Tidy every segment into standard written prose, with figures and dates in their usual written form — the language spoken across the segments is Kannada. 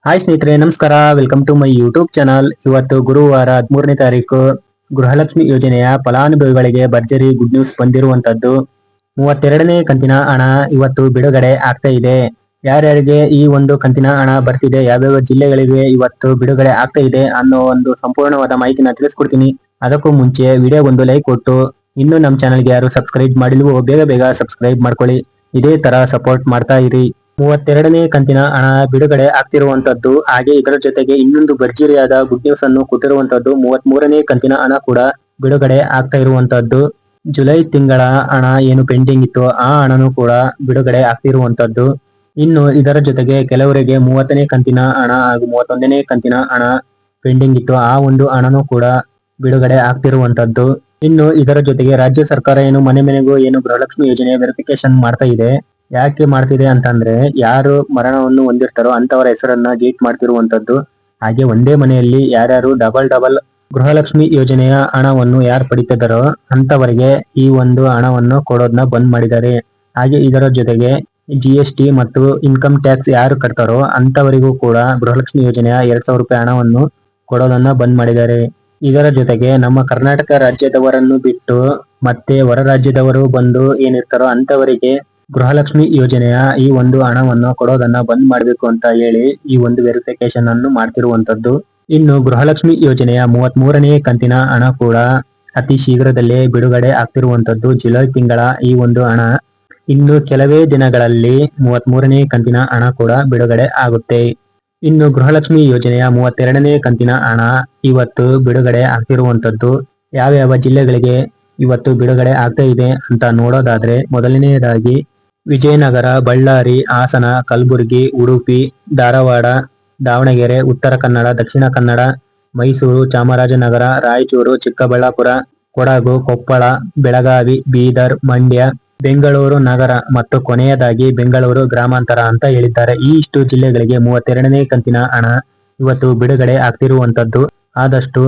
ಹಾಯ್ ಸ್ನೇಹಿತರೆ, ನಮಸ್ಕಾರ. Welcome to my YouTube channel. ಇವತ್ತು ಗುರುವಾರ 13ನೇ ತಾರೀಕು ಗೃಹಲಕ್ಷ್ಮಿ ಯೋಜನೆಯ ಫಲಾನುಭವಿಗಳಿಗೆ ಭರ್ಜರಿ ಗುಡ್ ನ್ಯೂಸ್ ಬಂದಿರುವಂತದ್ದು. 32ನೇ ಕಂತಿನ ಹಣ ಇವತ್ತು ಬಿಡುಗಡೆ ಆಗ್ತಾ ಇದೆ. ಯಾರ್ಯಾರಿಗೆ ಈ ಒಂದು ಕಂತಿನ ಹಣ ಬರ್ತಿದೆ, ಯಾವ್ಯಾವ ಜಿಲ್ಲೆಗಳಿಗೆ ಇವತ್ತು ಬಿಡುಗಡೆ ಆಗ್ತಾ ಇದೆ ಅನ್ನೋ ಒಂದು ಸಂಪೂರ್ಣವಾದ ಮಾಹಿತಿನ ತಿಳಿಸ್ಕೊಡ್ತೀನಿ. ಅದಕ್ಕೂ ಮುಂಚೆ ವಿಡಿಯೋಗೊಂದು ಲೈಕ್ ಕೊಟ್ಟು, ಇನ್ನು ನಮ್ಮ ಚಾನಲ್ಗೆ ಯಾರು ಸಬ್ಸ್ಕ್ರೈಬ್ ಮಾಡಿಲ್ವೋ ಬೇಗ ಬೇಗ ಸಬ್ಸ್ಕ್ರೈಬ್ ಮಾಡ್ಕೊಳ್ಳಿ. ಇದೇ ತರ ಸಪೋರ್ಟ್ ಮಾಡ್ತಾ ಇರಿ. 32ನೇ ಕಂತಿನ ಹಣ ಬಿಡುಗಡೆ ಆಗ್ತಿರುವಂತದ್ದು. ಹಾಗೆ ಇದರ ಜೊತೆಗೆ ಇನ್ನೊಂದು ಭರ್ಜರಿಯಾದ ಗುಡ್ ನ್ಯೂಸ್ ಅನ್ನು ಕೊಟ್ಟಿರುವಂತದ್ದು. 33ನೇ ಕಂತಿನ ಹಣ ಕೂಡ ಬಿಡುಗಡೆ ಆಗ್ತಾ ಇರುವಂತದ್ದು. ಜುಲೈ ತಿಂಗಳ ಹಣ ಏನು ಪೆಂಡಿಂಗ್ ಇತ್ತು, ಆ ಹಣನು ಕೂಡ ಬಿಡುಗಡೆ ಆಗ್ತಿರುವಂತದ್ದು. ಇನ್ನು ಇದರ ಜೊತೆಗೆ ಕೆಲವರಿಗೆ 30ನೇ ಕಂತಿನ ಹಣ ಹಾಗೂ 31ನೇ ಕಂತಿನ ಹಣ ಪೆಂಡಿಂಗ್ ಇತ್ತು, ಆ ಒಂದು ಹಣನು ಕೂಡ ಬಿಡುಗಡೆ ಆಗ್ತಿರುವಂತದ್ದು. ಇನ್ನು ಇದರ ಜೊತೆಗೆ ರಾಜ್ಯ ಸರ್ಕಾರ ಏನು ಮನೆ ಮನೆಗೂ ಏನು ಗೃಹಲಕ್ಷ್ಮಿ ಯೋಜನೆ ವೆರಿಫಿಕೇಶನ್ ಮಾಡ್ತಾ ಇದೆ. ಯಾಕೆ ಮಾಡ್ತಿದೆ ಅಂತಂದ್ರೆ, ಯಾರು ಮರಣವನ್ನು ಹೊಂದಿರ್ತಾರೋ ಅಂತವರ ಹೆಸರನ್ನ ಡೀಟ್ ಮಾಡ್ತಿರುವಂತದ್ದು. ಹಾಗೆ ಒಂದೇ ಮನೆಯಲ್ಲಿ ಯಾರ್ಯಾರು ಡಬಲ್ ಗೃಹಲಕ್ಷ್ಮಿ ಯೋಜನೆಯ ಹಣವನ್ನು ಯಾರು ಪಡಿತಿದ್ದಾರೋ ಅಂತವರಿಗೆ ಈ ಒಂದು ಹಣವನ್ನು ಕೊಡೋದನ್ನ ಬಂದ್ ಮಾಡಿದ್ದಾರೆ. ಹಾಗೆ ಇದರ ಜೊತೆಗೆ GST ಮತ್ತು ಇನ್ಕಮ್ ಟ್ಯಾಕ್ಸ್ ಯಾರು ಕಟ್ತಾರೋ ಅಂತವರಿಗೂ ಕೂಡ ಗೃಹಲಕ್ಷ್ಮಿ ಯೋಜನೆಯ 2,000 ರೂಪಾಯಿ ಹಣವನ್ನು ಕೊಡೋದನ್ನ ಬಂದ್ ಮಾಡಿದ್ದಾರೆ. ಇದರ ಜೊತೆಗೆ ನಮ್ಮ ಕರ್ನಾಟಕ ರಾಜ್ಯದವರನ್ನು ಬಿಟ್ಟು ಮತ್ತೆ ಹೊರ ರಾಜ್ಯದವರು ಬಂದು ಏನಿರ್ತಾರೋ ಅಂತವರಿಗೆ ಗೃಹಲಕ್ಷ್ಮಿ ಯೋಜನೆಯ ಈ ಒಂದು ಹಣವನ್ನು ಕೊಡೋದನ್ನ ಬಂದ್ ಮಾಡಬೇಕು ಅಂತ ಹೇಳಿ ಈ ಒಂದು ವೆರಿಫಿಕೇಶನ್ ಅನ್ನು ಮಾಡ್ತಿರುವಂತದ್ದು. ಇನ್ನು ಗೃಹಲಕ್ಷ್ಮಿ ಯೋಜನೆಯ 33ನೇ ಕಂತಿನ ಹಣ ಕೂಡ ಅತಿ ಶೀಘ್ರದಲ್ಲೇ ಬಿಡುಗಡೆ ಆಗ್ತಿರುವಂತದ್ದು. ಜುಲೈ ತಿಂಗಳ ಈ ಒಂದು ಹಣ ಇನ್ನು ಕೆಲವೇ ದಿನಗಳಲ್ಲಿ 33ನೇ ಕಂತಿನ ಹಣ ಕೂಡ ಬಿಡುಗಡೆ ಆಗುತ್ತೆ. ಇನ್ನು ಗೃಹಲಕ್ಷ್ಮಿ ಯೋಜನೆಯ 32ನೇ ಕಂತಿನ ಹಣ ಇವತ್ತು ಬಿಡುಗಡೆ ಆಗ್ತಿರುವಂತದ್ದು. ಯಾವ್ಯಾವ ಜಿಲ್ಲೆಗಳಿಗೆ ಇವತ್ತು ಬಿಡುಗಡೆ ಆಗ್ತಾ ಇದೆ ಅಂತ ನೋಡೋದಾದ್ರೆ, ಮೊದಲನೆಯದಾಗಿ ವಿಜಯನಗರ, ಬಳ್ಳಾರಿ, ಹಾಸನ, ಕಲಬುರಗಿ, ಉಡುಪಿ, ಧಾರವಾಡ, ದಾವಣಗೆರೆ, ಉತ್ತರ ಕನ್ನಡ, ದಕ್ಷಿಣ ಕನ್ನಡ, ಮೈಸೂರು, ಚಾಮರಾಜನಗರ, ರಾಯಚೂರು, ಚಿಕ್ಕಬಳ್ಳಾಪುರ, ಕೊಡಗು, ಕೊಪ್ಪಳ, ಬೆಳಗಾವಿ, ಬೀದರ್, ಮಂಡ್ಯ, ಬೆಂಗಳೂರು ನಗರ ಮತ್ತು ಕೊನೆಯದಾಗಿ ಬೆಂಗಳೂರು ಗ್ರಾಮಾಂತರ ಅಂತ ಹೇಳಿದ್ದಾರೆ. ಈ ಇಷ್ಟು ಜಿಲ್ಲೆಗಳಿಗೆ 32ನೇ ಕಂತಿನ ಹಣ ಇವತ್ತು ಬಿಡುಗಡೆ ಆಗ್ತಿರುವಂತದ್ದು. ಆದಷ್ಟು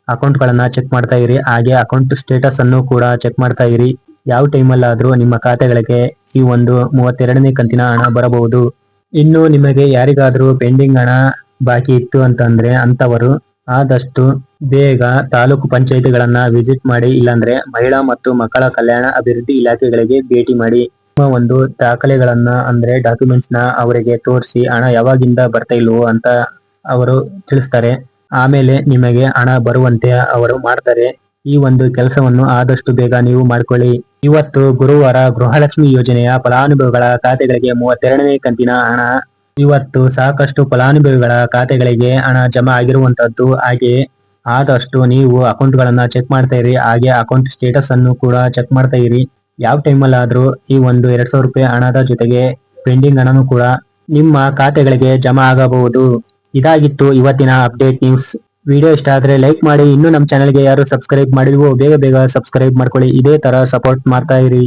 ಅಕೌಂಟ್ಗಳನ್ನ ಚೆಕ್ ಮಾಡ್ತಾ ಇರಿ. ಹಾಗೆ ಅಕೌಂಟ್ ಸ್ಟೇಟಸ್ ಅನ್ನು ಕೂಡ ಚೆಕ್ ಮಾಡ್ತಾ ಇರಿ. ಯಾವ ಟೈಮಲ್ಲಾದ್ರೂ ನಿಮ್ಮ ಖಾತೆಗಳಿಗೆ ಈ ಒಂದು 32ನೇ ಕಂತಿನ ಹಣ ಬರಬಹುದು. ಇನ್ನು ನಿಮಗೆ ಯಾರಿಗಾದ್ರೂ ಪೆಂಡಿಂಗ್ ಹಣ ಬಾಕಿ ಇತ್ತು ಅಂತಂದ್ರೆ ಅಂತವರು ಆದಷ್ಟು ಬೇಗ ತಾಲೂಕು ಪಂಚಾಯಿತಿಗಳನ್ನ ವಿಸಿಟ್ ಮಾಡಿ, ಇಲ್ಲಾಂದ್ರೆ ಮಹಿಳಾ ಮತ್ತು ಮಕ್ಕಳ ಕಲ್ಯಾಣ ಅಭಿವೃದ್ಧಿ ಇಲಾಖೆಗಳಿಗೆ ಭೇಟಿ ಮಾಡಿ. ನಿಮ್ಮ ಒಂದು ದಾಖಲೆಗಳನ್ನ ಅಂದ್ರೆ ಡಾಕ್ಯುಮೆಂಟ್ಸ್ ನ ಅವರಿಗೆ ತೋರಿಸಿ ಹಣ ಯಾವಾಗಿಂದ ಬರ್ತಾ ಇಲ್ವೋ ಅಂತ ಅವರು ತಿಳಿಸ್ತಾರೆ. ಆಮೇಲೆ ನಿಮಗೆ ಹಣ ಬರುವಂತೆ ಅವರು ಮಾಡ್ತಾರೆ. ಈ ಒಂದು ಕೆಲಸವನ್ನು ಆದಷ್ಟು ಬೇಗ ನೀವು ಮಾಡ್ಕೊಳ್ಳಿ. ಇವತ್ತು ಗುರುವಾರ ಗೃಹಲಕ್ಷ್ಮಿ ಯೋಜನೆಯ ಫಲಾನುಭವಿಗಳ ಖಾತೆಗಳಿಗೆ 32ನೇ ಕಂತಿನ ಹಣ ಇವತ್ತು ಸಾಕಷ್ಟು ಫಲಾನುಭವಿಗಳ ಖಾತೆಗಳಿಗೆ ಹಣ ಜಮಾ ಆಗಿರುವಂತದ್ದು. ಹಾಗೆ ಆದಷ್ಟು ನೀವು ಅಕೌಂಟ್ಗಳನ್ನ ಚೆಕ್ ಮಾಡ್ತಾ ಇರಿ. ಹಾಗೆ ಅಕೌಂಟ್ ಸ್ಟೇಟಸ್ ಅನ್ನು ಕೂಡ ಚೆಕ್ ಮಾಡ್ತಾ ಇರಿ. ಯಾವ ಟೈಮಲ್ಲಾದ್ರೂ ಈ ಒಂದು 2,000 ರೂಪಾಯಿ ಹಣದ ಜೊತೆಗೆ ಪೆಂಡಿಂಗ್ ಹಣನು ಕೂಡ ನಿಮ್ಮ ಖಾತೆಗಳಿಗೆ ಜಮಾ ಆಗಬಹುದು. ಇದಾಗಿತ್ತು ಇವತ್ತಿನ ಅಪ್ಡೇಟ್ ನ್ಯೂಸ್. ವಿಡಿಯೋ ಇಷ್ಟ ಆದ್ರೆ ಲೈಕ್ ಮಾಡಿ. ಇನ್ನು ನಮ್ಮ ಚಾನಲ್ಗೆ ಯಾರು ಸಬ್ಸ್ಕ್ರೈಬ್ ಮಾಡಿಲ್ವೋ ಬೇಗ ಬೇಗ ಸಬ್ಸ್ಕ್ರೈಬ್ ಮಾಡ್ಕೊಳ್ಳಿ. ಇದೇ ತರ ಸಪೋರ್ಟ್ ಮಾಡ್ತಾ ಇರಿ.